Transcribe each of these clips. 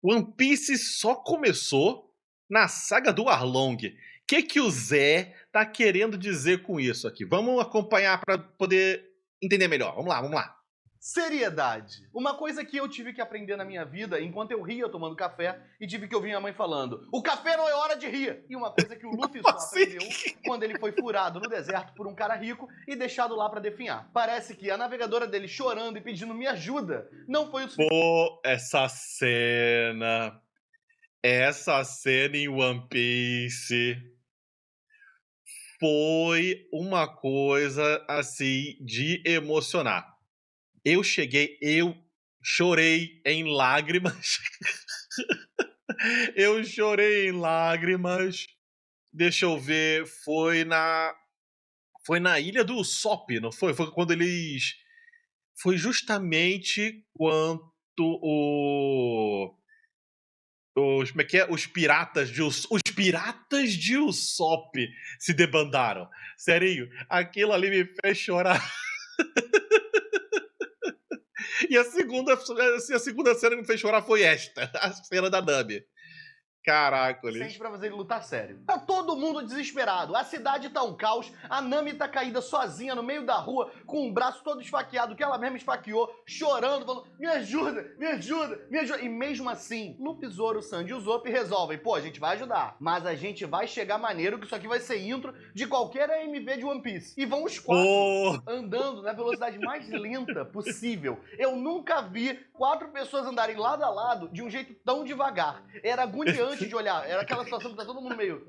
One Piece só começou na saga do Arlong. Que o Zé tá querendo dizer com isso aqui? Vamos acompanhar para poder entender melhor. Vamos lá, vamos lá. Seriedade. Uma coisa que eu tive que aprender na minha vida enquanto eu ria tomando café e tive que ouvir minha mãe falando: o café não é hora de rir. E uma coisa que o Luffy só aprendeu quando ele foi furado no deserto por um cara rico e deixado lá pra definhar. Parece que a navegadora dele chorando e pedindo me ajuda não foi o suficiente. Pô, essa cena em One Piece foi uma coisa assim de emocionar. Eu chorei em lágrimas. Eu chorei em lágrimas. Deixa eu ver, foi na ilha do Usopp, não foi? Foi quando eles foi justamente quando como é que é? Os piratas de Usopp se debandaram. Sério, aquilo ali me fez chorar. E a segunda cena que me fez chorar foi esta, a cena da Nami. Caracoles. Pra fazer ele lutar sério. Tá todo mundo desesperado. A cidade tá um caos. A Nami tá caída sozinha no meio da rua, com o braço todo esfaqueado, que ela mesma esfaqueou, chorando, falando: me ajuda, me ajuda, me ajuda. E mesmo assim, Luffy, Zoro, Sanji e Usopp resolvem: pô, a gente vai ajudar, mas a gente vai chegar maneiro, que isso aqui vai ser intro de qualquer AMV de One Piece. E vão os quatro andando na velocidade mais lenta possível. Eu nunca vi 4 pessoas andarem lado a lado de um jeito tão devagar. Era agoniante de olhar. Era aquela situação que tá todo mundo meio: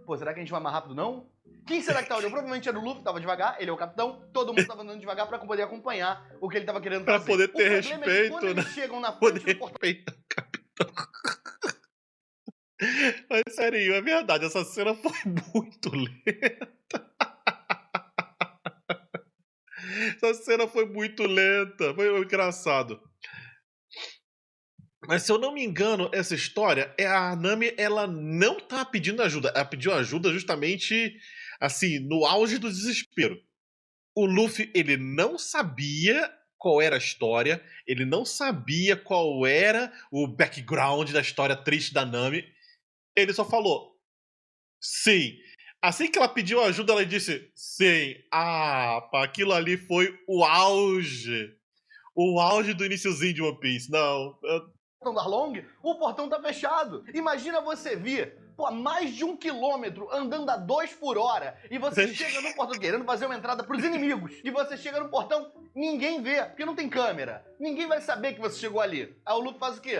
pô, será que a gente vai mais rápido, não? Quem será que tá olhando? Provavelmente era o Luffy, tava devagar, ele é o capitão, todo mundo tava andando devagar pra poder acompanhar o que ele tava querendo fazer. Pra poder ter respeito, é que quando eles chegam na frente do portão... capitão. Mas sério, é verdade, essa cena foi muito lenta. Essa cena foi muito lenta, foi engraçado. Mas se eu não me engano, essa história, a Nami, ela não tá pedindo ajuda. Ela pediu ajuda justamente, assim, no auge do desespero. O Luffy, ele não sabia qual era a história, ele não sabia qual era o background da história triste da Nami. Ele só falou: sim. Assim que ela pediu ajuda, ela disse: sim. Ah, pá, aquilo ali foi o auge. O auge do iniciozinho de One Piece. Não, do Arlong, o portão tá fechado. Imagina você vir, pô, mais de 1 quilômetro andando a 2 por hora e você chega no portão querendo fazer uma entrada pros inimigos. E você chega no portão, ninguém vê, porque não tem câmera. Ninguém vai saber que você chegou ali. Aí o Luffy faz o quê?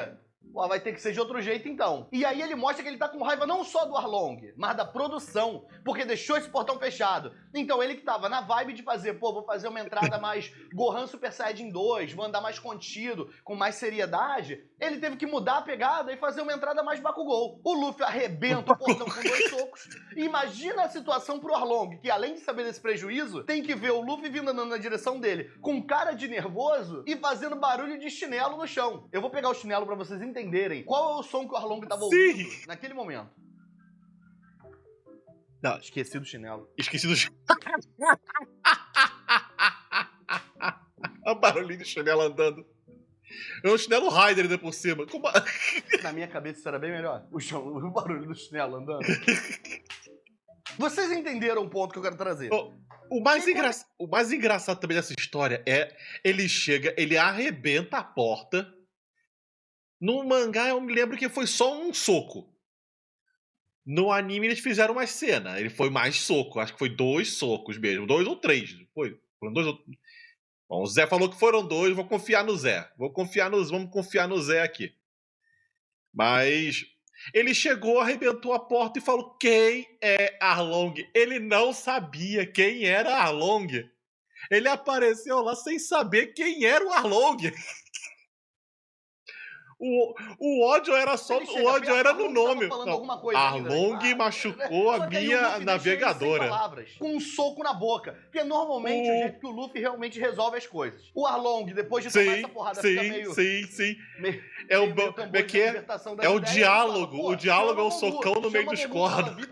Pô, vai ter que ser de outro jeito então. E aí ele mostra que ele tá com raiva não só do Arlong, mas da produção, porque deixou esse portão fechado. Então ele que tava na vibe de fazer, pô, vou fazer uma entrada mais Gohan Super Saiyajin 2, vou andar mais contido, com mais seriedade, ele teve que mudar a pegada e fazer uma entrada mais Bakugou. O Luffy arrebenta o portão com 2 socos. E imagina a situação pro Arlong, que além de saber desse prejuízo, tem que ver o Luffy vindo andando na direção dele, com cara de nervoso e fazendo barulho de chinelo no chão. Eu vou pegar o chinelo pra vocês entenderem qual é o som que o Arlong tava ouvindo naquele momento. Não, esqueci do chinelo. Esqueci do chinelo. O barulhinho do chinelo andando. É um chinelo Rider ainda por cima. Como... Na minha cabeça isso era bem melhor. O barulho do chinelo andando. Vocês entenderam o ponto que eu quero trazer? O mais engraçado também dessa história é ele chega, ele arrebenta a porta. No mangá eu me lembro que foi só um soco. No anime eles fizeram uma cena. Ele foi mais soco. Acho que foi 2 socos mesmo. 2 ou 3. Foram 2 ou... Bom, o Zé falou que foram 2. Vou confiar no Zé. Vamos confiar no Zé aqui. Mas ele chegou, arrebentou a porta e falou: quem é Arlong? Ele não sabia quem era Arlong. Ele apareceu lá sem saber quem era o Arlong. O ódio era só. O ódio era no nome. Arlong machucou a minha navegadora. Com um soco na boca. Porque normalmente é o jeito que o Luffy realmente resolve as coisas. O Arlong, depois de tomar essa porrada, fica meio... Sim. É o diálogo. O diálogo é o socão no meio dos cornos.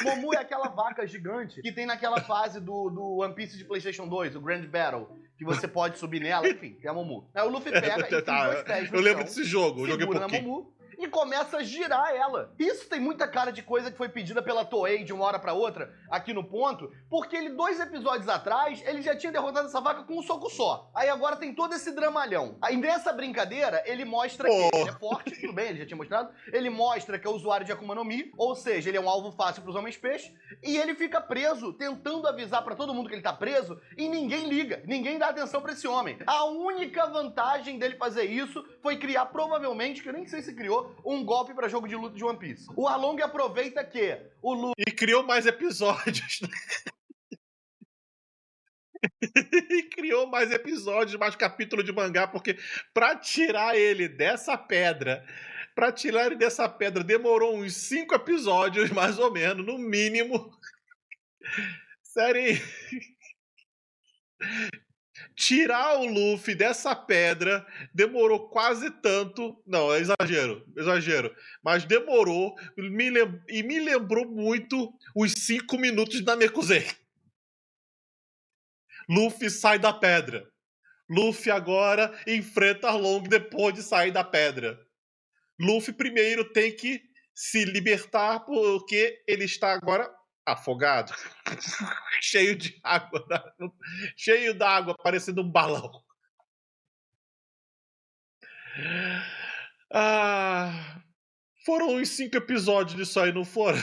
Momu é aquela vaca gigante que tem naquela fase do One Piece de PlayStation 2, o Grand Battle. que você pode subir nela, enfim, tem a Momu. Aí o Luffy pega e enfia os dois pés no Eu lembro chão, desse jogo, eu joguei segura na pouquinho. Momu e começa a girar ela. Isso tem muita cara de coisa que foi pedida pela Toei de uma hora pra outra, aqui no ponto, porque ele, 2 episódios atrás, ele já tinha derrotado essa vaca com um soco só. Aí agora tem todo esse dramalhão. Aí nessa brincadeira, ele mostra que ele é forte, tudo bem, ele já tinha mostrado, ele mostra que é usuário de Akuma no Mi, ou seja, ele é um alvo fácil pros homens peixe, e ele fica preso, tentando avisar pra todo mundo que ele tá preso, e ninguém liga, ninguém dá atenção pra esse homem. A única vantagem dele fazer isso foi criar, provavelmente, que eu nem sei se criou, um golpe pra jogo de luta de One Piece. O Arlong aproveita que o Luffy... E criou mais episódios. E criou mais episódios, mais capítulo de mangá, porque pra tirar ele dessa pedra, demorou uns 5 episódios, mais ou menos, no mínimo. Sério. Tirar o Luffy dessa pedra demorou quase tanto. Não, é exagero. Mas demorou e me lembrou muito os 5 minutos da Namekusei. Luffy sai da pedra. Luffy agora enfrenta Arlong depois de sair da pedra. Luffy primeiro tem que se libertar porque ele está agora afogado. Cheio de água. Cheio d'água, parecendo um balão. Foram uns 5 episódios disso aí, não foram?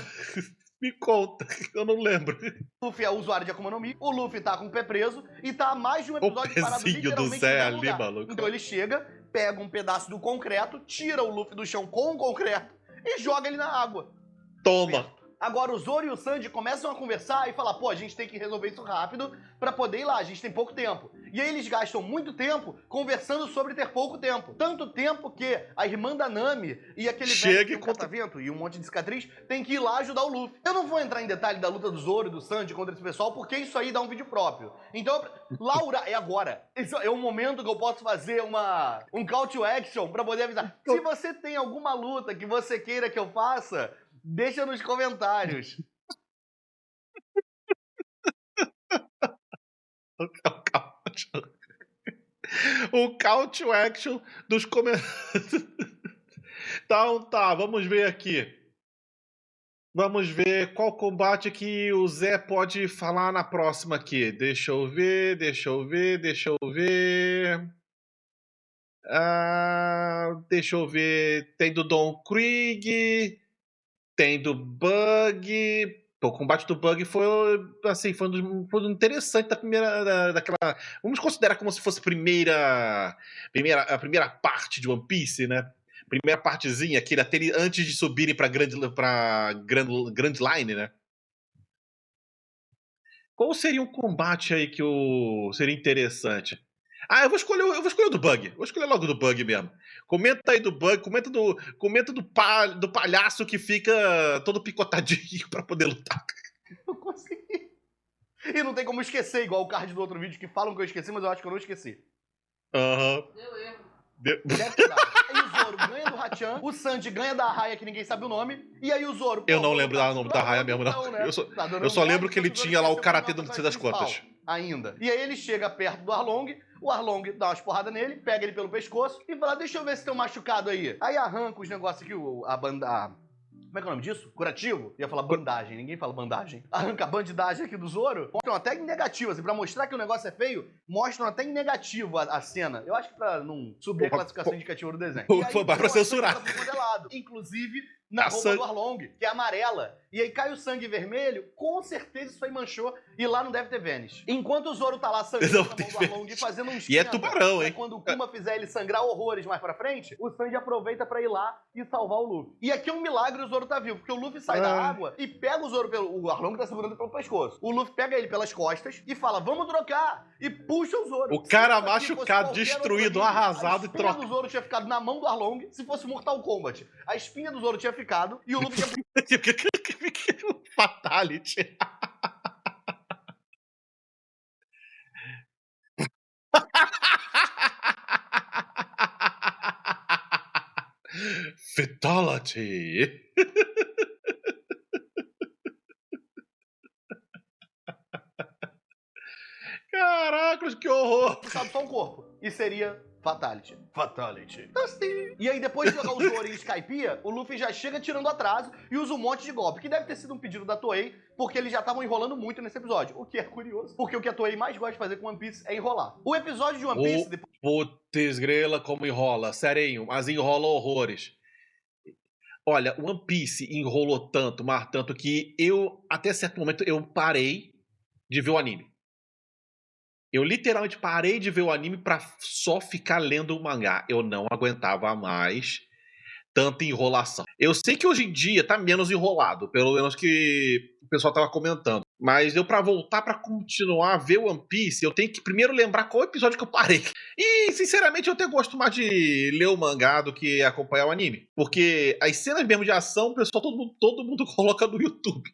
Me conta, eu não lembro. O Luffy é usuário de Akuma no Mi, o Luffy tá com o pé preso e tá há mais de um episódio parado pezinho literalmente do Zé no ali, lugar. maluco. Então ele chega, pega um pedaço do concreto, tira o Luffy do chão com o concreto e joga ele na água. Toma. Agora o Zoro e o Sanji começam a conversar e falar, pô, a gente tem que resolver isso rápido pra poder ir lá, a gente tem pouco tempo. E aí eles gastam muito tempo conversando sobre ter pouco tempo. Tanto tempo que a irmã da Nami e aquele velho que tem um catavento e um monte de cicatriz tem que ir lá ajudar o Luffy. Eu não vou entrar em detalhe da luta do Zoro e do Sanji contra esse pessoal, porque isso aí dá um vídeo próprio. Então, Laura, é agora. Esse é o momento que eu posso fazer um call to action pra poder avisar. Se você tem alguma luta que você queira que eu faça, deixa nos comentários. O call to action dos comentários. Então tá, vamos ver aqui. Vamos ver qual combate que o Zé pode falar na próxima aqui. Deixa eu ver. Deixa eu ver. Tem do Don Krieg. Tem do Bug. Pô, o combate do Bug foi assim, foi um interessante da primeira. Daquela. Vamos considerar como se fosse a primeira parte de One Piece, né? Primeira partezinha, aquele até antes de subirem pra Grand Line, né? Qual seria um combate aí que seria interessante? Eu vou escolher o do Bug. Vou escolher logo do Bug mesmo. Comenta aí do Bug, comenta do palhaço que fica todo picotadinho pra poder lutar. Eu consegui. E não tem como esquecer, igual o card do outro vídeo que falam que eu esqueci, mas eu acho que eu não esqueci. Aham. Deu erro. Deve ter dado. Aí o Zoro ganha do Hachan, o Sanji ganha da Raya, que ninguém sabe o nome, e aí o Zoro... Eu não lembro o nome da Raya mesmo, não. Né? Eu só lembro que ele tinha lá o karatê do das contas. Ainda. E aí ele chega perto do Arlong, o Arlong dá umas porradas nele, pega ele pelo pescoço e fala, deixa eu ver se tem um machucado aí. Aí arranca os negócios aqui, a banda... Como é que é o nome disso? Curativo? Ia falar bandagem, ninguém fala bandagem. Arranca a bandidagem aqui do Zoro, mostram até em negativo, assim, pra mostrar que o negócio é feio, mostram até em negativo a cena. Eu acho que pra não subir a classificação indicativa do desenho. Foi pra censurar. Inclusive na roupa do Arlong, que é amarela. E aí cai o sangue vermelho, com certeza isso aí manchou, e lá não deve ter Vênis. Enquanto o Zoro tá lá sangrando na mão do Arlong e fazendo um esquenta, e é tubarão, hein? Quando o Kuma fizer ele sangrar horrores mais pra frente, o Sanji aproveita pra ir lá e salvar o Luffy. E aqui é um milagre o Zoro tá vivo, porque o Luffy sai da água e pega o Zoro o Arlong tá segurando pelo pescoço. O Luffy pega ele pelas costas e fala, vamos trocar! E puxa o Zoro. O cara machucado, destruído, arrasado e troca. A espinha do Zoro tinha ficado na mão do Arlong, se fosse Mortal Kombat. A espinha do Zoro tinha ficado e o Luffy tinha... Fatality. Fatality. Caraca, tentáculos, que horror! Sabe só um corpo. E seria Fatality. Fatality. Assim. E aí, depois de jogar o Zoro em Skypiea, o Luffy já chega tirando atraso e usa um monte de golpe, que deve ter sido um pedido da Toei, porque eles já estavam enrolando muito nesse episódio. O que é curioso, porque o que a Toei mais gosta de fazer com One Piece é enrolar. O episódio de One Piece... Putz, grela, como enrola. Serinho, mas enrola horrores. Olha, One Piece enrolou tanto, mas tanto, que eu, até certo momento, eu parei de ver o anime. Eu literalmente parei de ver o anime pra só ficar lendo o mangá. Eu não aguentava mais tanta enrolação. Eu sei que hoje em dia tá menos enrolado, pelo menos que o pessoal tava comentando. Mas eu, pra voltar pra continuar a ver One Piece, eu tenho que primeiro lembrar qual episódio que eu parei. E, sinceramente, eu até gosto mais de ler o mangá do que acompanhar o anime. Porque as cenas mesmo de ação, o pessoal, todo mundo coloca no YouTube.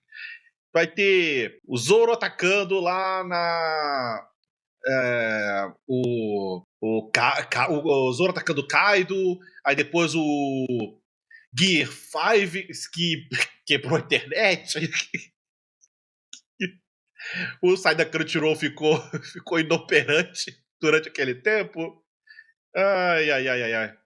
Vai ter o Zoro atacando lá na... o Zoro atacando o Kaido, aí depois o Gear 5 que quebrou a internet, o site da Crunchyroll ficou inoperante durante aquele tempo. Ai.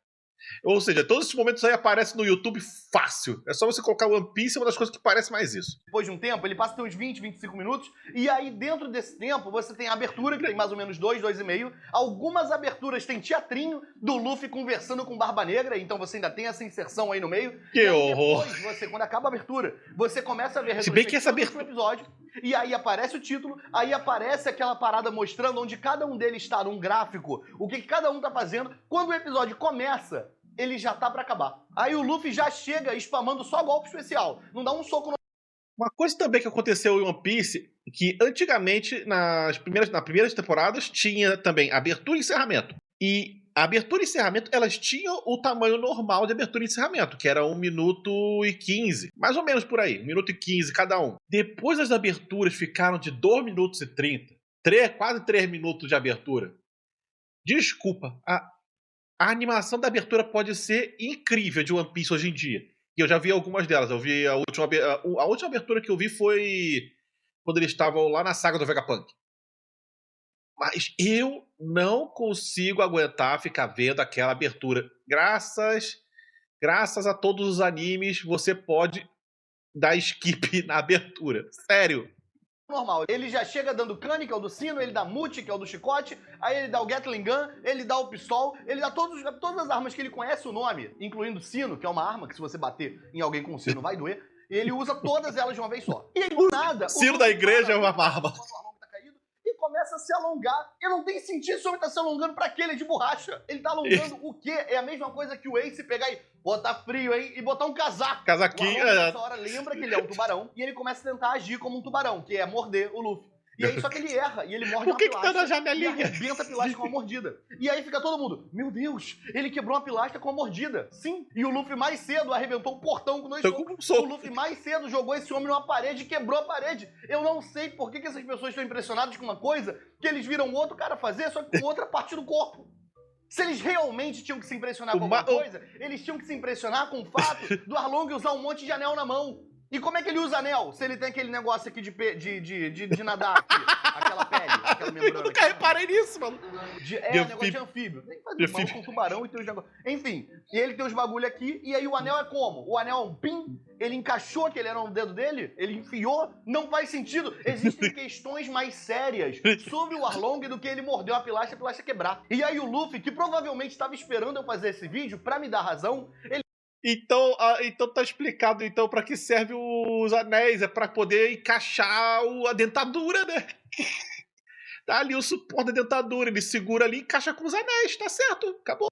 Ou seja, todos esses momentos aí aparecem no YouTube fácil. É só você colocar One Piece, é uma das coisas que parece mais isso. Depois de um tempo, ele passa a ter uns 20, 25 minutos, e aí dentro desse tempo você tem a abertura, que tem mais ou menos 2,5. Algumas aberturas tem teatrinho do Luffy conversando com Barba Negra, então você ainda tem essa inserção aí no meio. Que horror! Depois, quando acaba a abertura, você começa a ver Se bem que essa abertura... episódio, e aí aparece o título, aí aparece aquela parada mostrando onde cada um deles está num gráfico, o que cada um tá fazendo. Quando o episódio começa, ele já tá pra acabar. Aí o Luffy já chega spamando só golpe especial. Não dá um soco no... Uma coisa também que aconteceu em One Piece, que antigamente, nas primeiras temporadas, tinha também abertura e encerramento. E a abertura e encerramento, elas tinham o tamanho normal de abertura e encerramento, que era 1 minuto e 15. Mais ou menos por aí, 1 minuto e 15 cada um. Depois as aberturas ficaram de 2 minutos e 30. Quase 3 minutos de abertura. Desculpa, a animação da abertura pode ser incrível de One Piece hoje em dia. E eu já vi algumas delas. Eu vi a última abertura que eu vi foi quando eles estavam lá na saga do Vegapunk. Mas eu não consigo aguentar ficar vendo aquela abertura. Graças a todos os animes, você pode dar skip na abertura. Sério. Normal. Ele já chega dando cane, que é o do sino, ele dá mute, que é o do chicote, aí ele dá o Gatling Gun, ele dá o pistol, ele dá todas as armas que ele conhece o nome, incluindo o sino, que é uma arma que se você bater em alguém com o sino vai doer, e ele usa todas elas de uma vez só. E aí, do nada... O sino da igreja é uma arma. E começa a se alongar. E não tem sentido se o homem tá se alongando pra quê? Ele é de borracha. Ele tá alongando o quê? É a mesma coisa que o Ace pegar e botar frio, hein? E botar um casaco. Casaquinho. Nessa hora lembra que ele é um tubarão. E ele começa a tentar agir como um tubarão, que é morder o Luffy. E aí só que ele erra, e ele morde uma pilastra. Por que tá na janelinha? E arrebenta a pilastra com uma mordida. E aí fica todo mundo, meu Deus, ele quebrou uma pilastra com uma mordida. Sim, e o Luffy mais cedo arrebentou um portão com 2 socos. O Luffy mais cedo jogou esse homem numa parede e quebrou a parede. Eu não sei por que essas pessoas estão impressionadas com uma coisa que eles viram outro cara fazer, só que com outra parte do corpo. Se eles realmente tinham que se impressionar com alguma coisa, eles tinham que se impressionar com o fato do Arlong usar um monte de anel na mão. E como é que ele usa anel? Se ele tem aquele negócio aqui de nadar aqui, aquela pele, aquela membrana. Eu nunca reparei nisso, mano. Negócio de anfíbio. Tem que fazer mal com tubarão e tem os negócios. Enfim, e ele tem os bagulho aqui, e aí o anel é como? O anel é um pin, ele encaixou aquele anel no dedo dele, ele enfiou, não faz sentido. Existem questões mais sérias sobre o Arlong do que ele mordeu a pilastra quebrar. E aí o Luffy, que provavelmente estava esperando eu fazer esse vídeo pra me dar razão, ele... Então tá explicado então para que serve os anéis, é para poder encaixar a dentadura, né? Tá ali o suporte da dentadura, ele segura ali e encaixa com os anéis, tá certo? Acabou.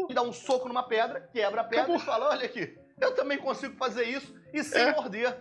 Ele dá um soco numa pedra, quebra a pedra e fala, olha aqui, eu também consigo fazer isso e sem morder.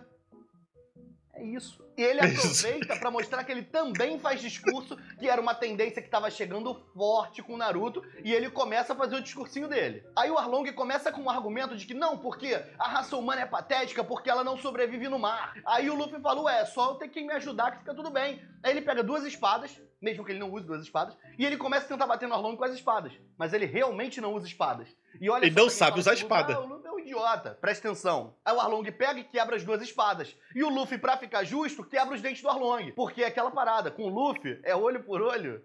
É isso. E ele aproveita pra mostrar que ele também faz discurso, que era uma tendência que tava chegando forte com o Naruto, e ele começa a fazer o discursinho dele. Aí o Arlong começa com um argumento de que não, porque a raça humana é patética, porque ela não sobrevive no mar. Aí o Luffy fala, só eu ter quem me ajudar que fica tudo bem. Aí ele pega 2 espadas, mesmo que ele não use 2 espadas, e ele começa a tentar bater no Arlong com as espadas. Mas ele realmente não usa espadas. E olha, ele não sabe usar espada. O Luffy é um idiota, presta atenção. Aí o Arlong pega e quebra as 2 espadas. E o Luffy, pra ficar justo, bicho quebra os dentes do Arlong. Porque é aquela parada, com o Luffy, é olho por olho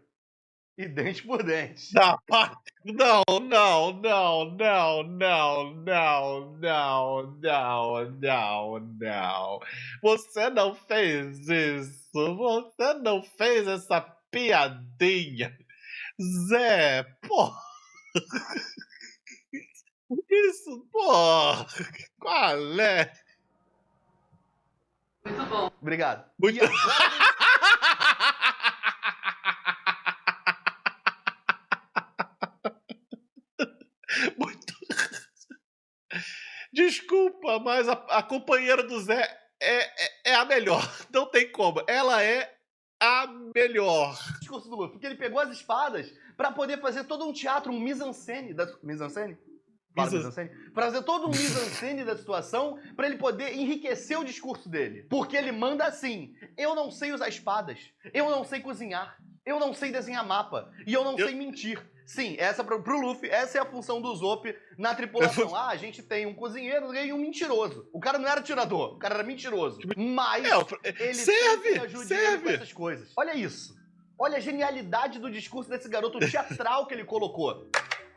e dente por dente. Não, não, não, não, não, não, não, não, não, não, não. Você não fez isso. Você não fez essa piadinha. Zé, pô. Isso, pô. Qual é? Muito bom. Obrigado. Muito... E agora... Muito... Desculpa, mas a companheira do Zé é a melhor. Não tem como. Ela é a melhor. discurso do Luffy, porque ele pegou as espadas pra poder fazer todo um teatro, um mise-en-scène da... Mise-en-scène? Fala mise-en-scène? Pra fazer todo um mise-en-scène da situação pra ele poder enriquecer o discurso dele. Porque ele manda assim, eu não sei usar espadas, eu não sei cozinhar, eu não sei desenhar mapa, e eu não sei mentir. Sim, essa pro Luffy, essa é a função do Usopp na tripulação. Ah, a gente tem um cozinheiro e um mentiroso. O cara não era atirador, o cara era mentiroso. Mas ele serve, sempre ajuda ele com essas coisas. Olha isso. Olha a genialidade do discurso desse garoto teatral que ele colocou.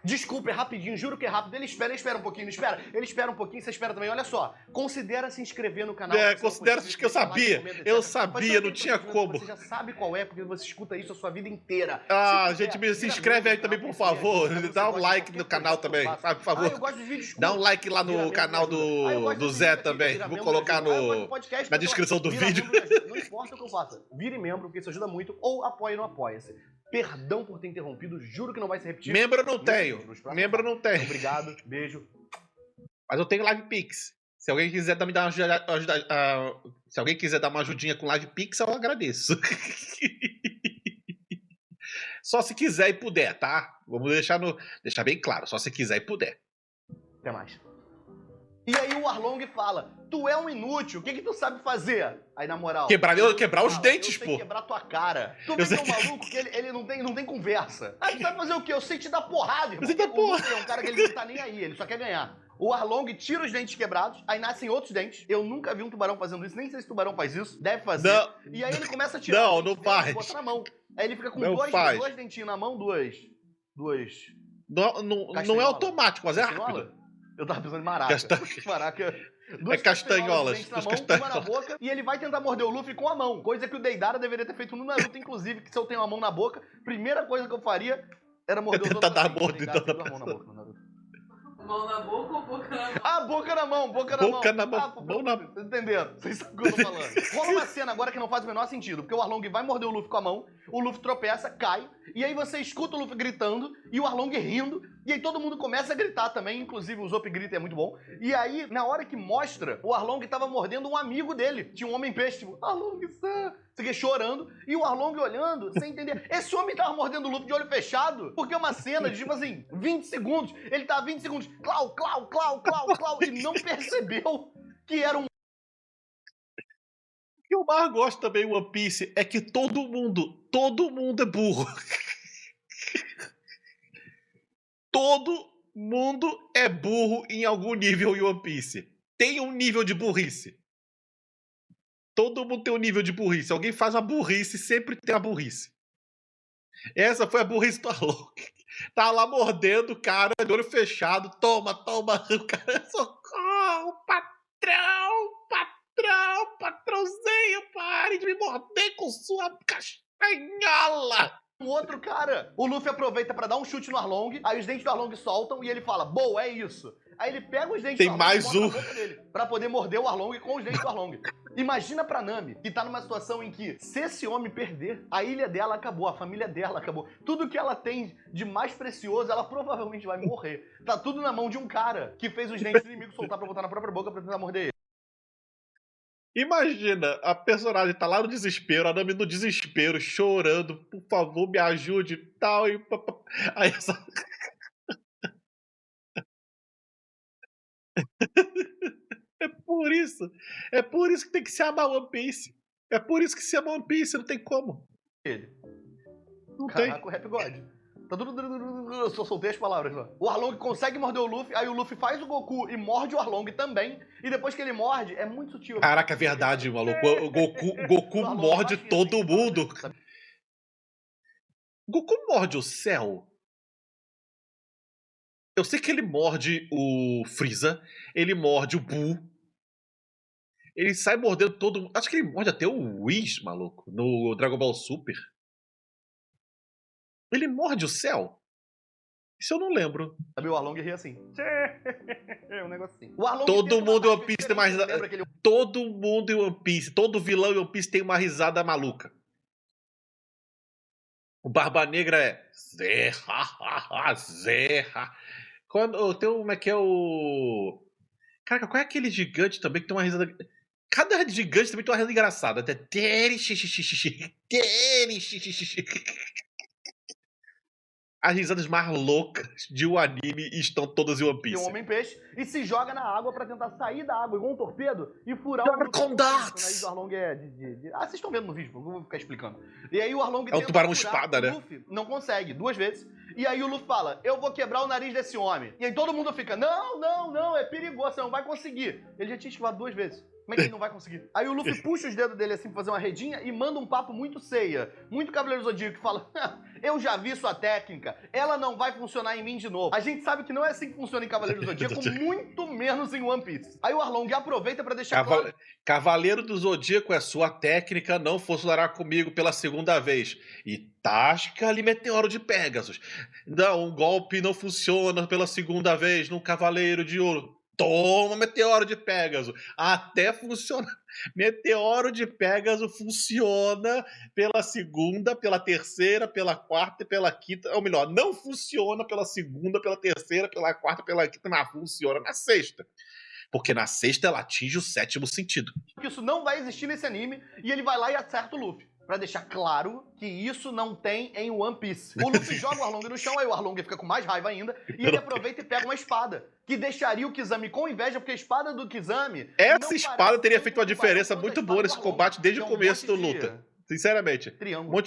Desculpa, é rapidinho, juro que é rápido. Ele espera um pouquinho, não espera? Ele espera um pouquinho, você espera também. Olha só, considera se inscrever no canal. Considera que eu sabia. Eu sabia, não tinha como. Você já sabe qual é, porque você escuta isso a sua vida inteira. Ah, gente, se inscreve aí também, por favor. Dá um like no canal também, por favor. Eu gosto dos vídeos. Dá um like lá no canal do Zé também. Vou colocar na descrição do vídeo. Não importa o que eu faça. Vire membro, porque isso ajuda muito. Ou apoie no Apoia-se. Perdão por ter interrompido, juro que não vai se repetir. Membro eu não tenho. Membro eu não tenho. Obrigado, beijo. Mas eu tenho Live Pix. Se alguém quiser me dar uma se alguém quiser dar uma ajudinha com Live Pix, eu agradeço. Só se quiser e puder, tá? Vamos deixar bem claro. Só se quiser e puder. Até mais. E aí o Arlong fala, tu é um inútil, o que tu sabe fazer? Aí na moral... Quebrar os dentes, pô. Quebrar tua cara. Tu vê que é um maluco que ele não tem conversa. Aí tu sabe fazer o quê? Eu sei te dar porrada, irmão. O Luffy é um cara que ele não tá nem aí, ele só quer ganhar. O Arlong tira os dentes quebrados, aí nascem outros dentes. Eu nunca vi um tubarão fazendo isso, nem sei se tubarão faz isso. Deve fazer. Não. E aí ele começa a tirar Não, os não dentes faz. dele e bota na mão. Aí ele fica com Não dois dentinhos na mão, Não é automático, mas é rápido. Eu tava pensando em maraca. Maraca. Duas castanholas. Na mão, uma na boca, e ele vai tentar morder o Luffy com a mão. Coisa que o Deidara deveria ter feito no Naruto, inclusive, que se eu tenho a mão na boca, primeira coisa que eu faria era morder os outros. Tentar dar mordida na boca no Naruto. Mão na boca ou boca na mão? Ah, boca na mão, boca na mão. Mão na mão. Entendendo? Vocês sabem o que eu tô falando. Rola uma cena agora que não faz o menor sentido, porque o Arlong vai morder o Luffy com a mão, o Luffy tropeça, cai, e aí você escuta o Luffy gritando, e o Arlong rindo, e aí todo mundo começa a gritar também, inclusive o Usopp grita, é muito bom. E aí, na hora que mostra, o Arlong tava mordendo um amigo dele. Tinha um homem peixe, tipo, Arlong-san, você quer chorando, e o Arlong olhando, sem entender. Esse homem tava mordendo o Luffy de olho fechado, porque é uma cena de, tipo assim, 20 segundos. Ele tava 20 segundos, clau, clau, clau, clau, clau, e não percebeu que era um... O que eu mais gosto também em One Piece é que todo mundo é burro. Todo mundo é burro em algum nível em One Piece. Tem um nível de burrice. Todo mundo tem um nível de burrice. Alguém faz uma burrice, sempre tem a burrice. Essa foi a burrice do Arlong. Tá lá mordendo o cara, de olho fechado. Toma. O cara, socorro, patrãozinho, pare de me morder com sua castanhola. Um outro cara. O Luffy aproveita pra dar um chute no Arlong, aí os dentes do Arlong soltam e ele fala, boa, é isso. Aí ele pega os dentes Tem do Arlong mais e bota na boca dele, pra poder morder o Arlong com os dentes do Arlong. Imagina pra Nami, que tá numa situação em que, se esse homem perder, a ilha dela acabou, a família dela acabou. Tudo que ela tem de mais precioso, ela provavelmente vai morrer. Tá tudo na mão de um cara que fez os dentes do inimigo soltar pra botar na própria boca pra tentar morder ele. Imagina, a personagem tá lá no desespero, a Nami no desespero, chorando, por favor, me ajude e tal. E aí essa... É por isso que tem que se amar One Piece. É por isso que se ama One Piece, não tem como. Ele. Não Caraca, tem. o Rap God. Eu só soltei as palavras lá. O Arlong consegue morder o Luffy, aí o Luffy faz o Goku e morde o Arlong também. E depois que ele morde, é muito sutil. Caraca, é verdade, maluco. O Goku morde todo mundo. O Goku morde o céu? Eu sei que ele morde o Freeza, ele morde o Buu. Ele sai mordendo todo mundo. Acho que ele morde até o Whis, maluco, no Dragon Ball Super. Ele morde o céu? Isso eu não lembro. Sabe, o Arlong ri assim. É um negocinho. O Arlong Todo mundo em One Piece tem mais. Lembra aquele... Todo mundo em One Piece, todo vilão em One Piece tem uma risada maluca. O Barba Negra é Zé, Zé. Quando tem como é que é o... Caraca, qual é aquele gigante também que tem uma risada... Cada gigante também tem uma risada engraçada. Até as risadas mais loucas de um anime estão todas em One Piece. Tem um homem-peixe e se joga na água pra tentar sair da água igual um torpedo e furar Joga o com darts! O Arlong é vocês estão vendo no vídeo, eu vou ficar explicando. E aí o Arlong É um tubarão furar, espada, né? O Luffy não consegue, 2 vezes. E aí o Luffy fala, eu vou quebrar o nariz desse homem. E aí todo mundo fica, não, é perigoso, você não vai conseguir. Ele já tinha esquivado 2 vezes. Como é que ele não vai conseguir? Aí o Luffy puxa os dedos dele assim pra fazer uma redinha e manda um papo muito ceia, muito Cavaleiro Zodíaco, que fala, eu já vi sua técnica, ela não vai funcionar em mim de novo. A gente sabe que não é assim que funciona em Cavaleiro Zodíaco, muito menos em One Piece. Aí o Arlong aproveita pra deixar claro... Cavaleiro do Zodíaco é sua técnica, não funcionará comigo pela segunda vez. E tasca-lhe meteoro de Pégasus. Não, um golpe não funciona pela segunda vez no Cavaleiro de Ouro. Toma meteoro de Pégaso. Até funciona. Meteoro de Pégaso funciona pela segunda, pela terceira, pela quarta e pela quinta. Ou melhor, não funciona pela segunda, pela terceira, pela quarta, pela quinta, mas funciona na sexta. Porque na sexta ela atinge o 7º sentido. Isso não vai existir nesse anime e ele vai lá e acerta o Luffy. Pra deixar claro que isso não tem em One Piece. O Luffy joga o Arlong no chão, aí o Arlong fica com mais raiva ainda, e ele aproveita e pega uma espada, que deixaria o Kizami com inveja, porque a espada do Kizami... Essa espada teria feito uma diferença muito boa nesse combate desde o começo da luta. Sinceramente. Triângulo.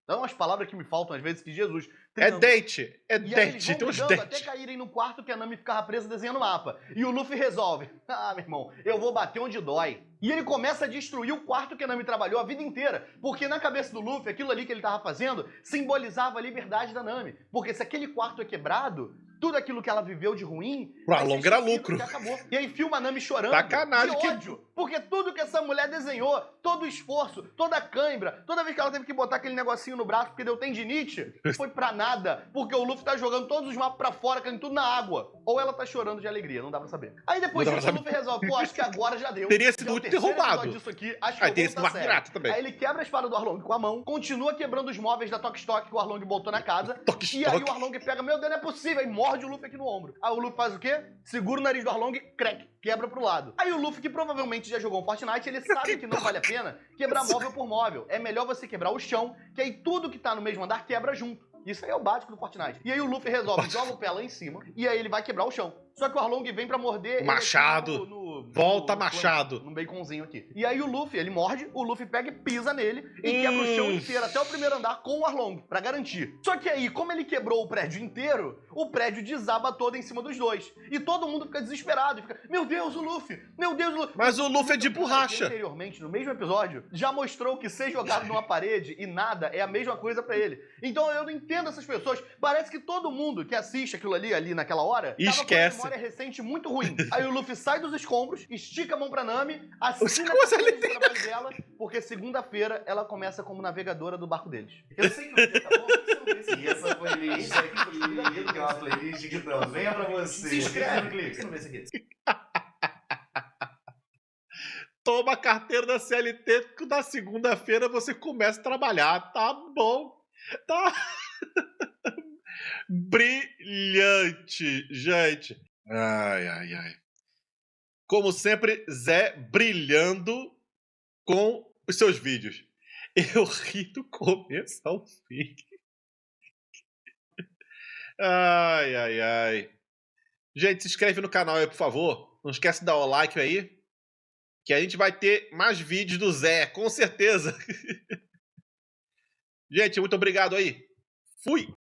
Dá umas palavras que me faltam às vezes, que Jesus... Triângulo. É dente, E aí eles vão tem uns brigando dentes. até caírem no quarto que a Nami ficava presa desenhando o mapa. E o Luffy resolve. Ah, meu irmão, eu vou bater onde dói. E ele começa a destruir o quarto que a Nami trabalhou a vida inteira. Porque na cabeça do Luffy, aquilo ali que ele tava fazendo simbolizava a liberdade da Nami. Porque se aquele quarto é quebrado, tudo aquilo que ela viveu de ruim... Pro Arlong era lucro. Acabou. E aí filma a Nami chorando. Sacanagem. De ódio. Porque tudo que essa mulher desenhou, todo o esforço, toda a cãibra, toda vez que ela teve que botar aquele negocinho no braço porque deu tendinite, foi pra nada. Porque o Luffy tá jogando todos os mapas pra fora, caindo tudo na água. Ou ela tá chorando de alegria, não dá pra saber. Aí depois disso o Luffy resolve, pô, acho que agora já deu. Teria sido muito derrubado. Disso aqui, acho que Aí tem esse Mar Pirata também. Aí ele quebra a espada do Arlong com a mão, continua quebrando os móveis da Tok Stock que o Arlong botou na casa. E aí o Arlong pega, meu Deus, não é possível, e morde o Luffy aqui no ombro. Aí o Luffy faz o quê? Segura o nariz do Arlong, crack, quebra pro lado. Aí o Luffy, que provavelmente já jogou um Fortnite, ele sabe que não vale a pena quebrar móvel por móvel. É melhor você quebrar o chão, que aí tudo que tá no mesmo andar quebra junto. Isso aí é o básico do Fortnite. E aí o Luffy resolve, joga o pé lá em cima, e aí ele vai quebrar o chão. Só que o Arlong vem pra morder... Machado. Volta Machado. No baconzinho aqui. E aí o Luffy, ele morde, o Luffy pega e pisa nele e quebra o chão inteiro, até o primeiro andar, com o Arlong, pra garantir. Só que aí, como ele quebrou o prédio inteiro, o prédio desaba todo em cima dos dois. E todo mundo fica desesperado. Fica, meu Deus, o Luffy! Meu Deus, o Luffy! Mas o Luffy é de borracha. Anteriormente, no mesmo episódio, já mostrou que ser jogado numa parede e nada é a mesma coisa pra ele. Então eu não entendo essas pessoas. Parece que todo mundo que assiste aquilo ali naquela hora, esquece. Tava com uma memória recente muito ruim. Aí o Luffy sai dos escombros, estica a mão pra Nami, assina o trabalho dela, porque segunda-feira ela começa como navegadora do barco deles. Eu sei que você tá bom, você não conhecia essa playlist aqui, que é uma playlist que não venha pra você. Se inscreve, clique, você não vê isso aqui. Toma a carteira da CLT, que na segunda-feira você começa a trabalhar. Tá bom. Tá. Brilhante, gente. Ai. Como sempre, Zé brilhando com os seus vídeos. Eu ri do começo ao fim. Ai. Gente, se inscreve no canal aí, por favor. Não esquece de dar o like aí. Que a gente vai ter mais vídeos do Zé, com certeza. Gente, muito obrigado aí. Fui!